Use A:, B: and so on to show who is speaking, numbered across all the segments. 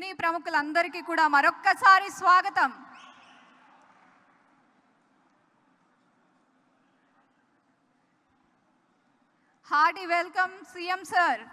A: సినీ ప్రముఖులందరికీ కూడా మరొక్కసారి స్వాగతం. Hearty welcome CM sir.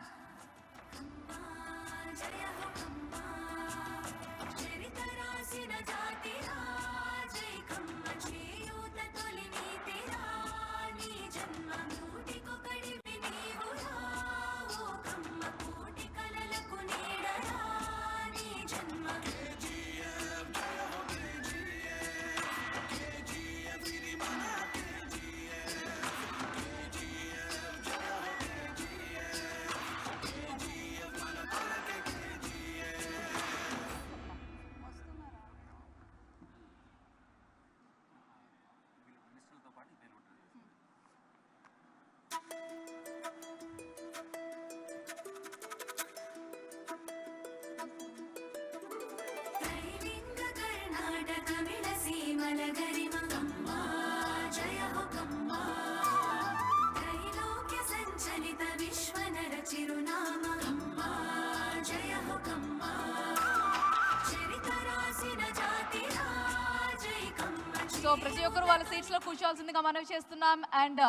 A: So ప్రతి ఒక్కరు వాళ్ళ సీట్స్ లో కూర్చోవాల్సిందిగా మనవి చేస్తున్నాం. అండ్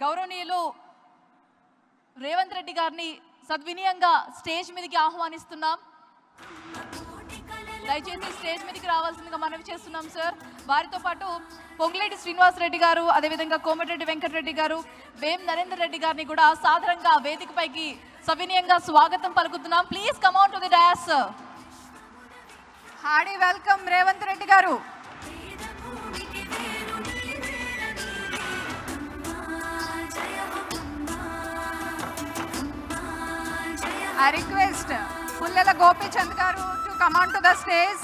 A: గౌరవనీయులు రేవంత్ రెడ్డి గారిని సద్వినీయంగా స్టేజ్ మీదకి ఆహ్వానిస్తున్నాం. దయచేసి స్టేజ్ మీదకి రావాల్సిందిగా మనవి చేస్తున్నాం సార్. వారితో పాటు పొంగులేటి శ్రీనివాస్ రెడ్డి గారు, అదేవిధంగా కోమటిరెడ్డి వెంకటరెడ్డి గారు, వేం నరేందర్ రెడ్డి గారిని కూడా సాధారణంగా వేదికపైకి సవినీయంగా స్వాగతం పలుకుతున్నాం. Please come on to the dais. Hearty welcome Revanth Reddy గారు. I request Pullala Gopichand garu to come on to the stage.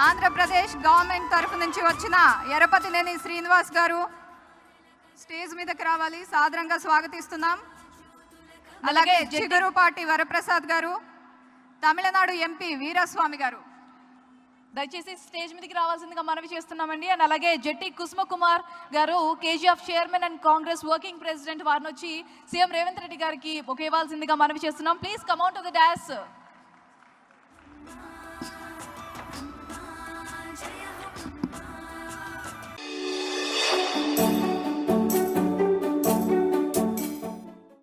A: Andhra Pradesh government తరఫు నుంచి వచ్చిన ఎరపతినేని శ్రీనివాస్ గారు స్టేజ్ మీదకి రావాలి, సాదరంగా స్వాగతిస్తున్నాం. అలాగే చిగురుపాటి వరప్రసాద్ గారు, తమిళనాడు ఎంపీ వీరస్వామి గారు దయచేసి స్టేజ్ మీదకి రావాల్సిందిగా మనవి చేస్తున్నామండి. అండ్ అలాగే జెట్టి కుసుమకుమార్ గారు, KGF chairman and Congress working president, వారిని వచ్చి సీఎం రేవంత్ రెడ్డి గారికి ఒక ఇవ్వాల్సిందిగా మనవి చేస్తున్నాం. Please come on to the DOS.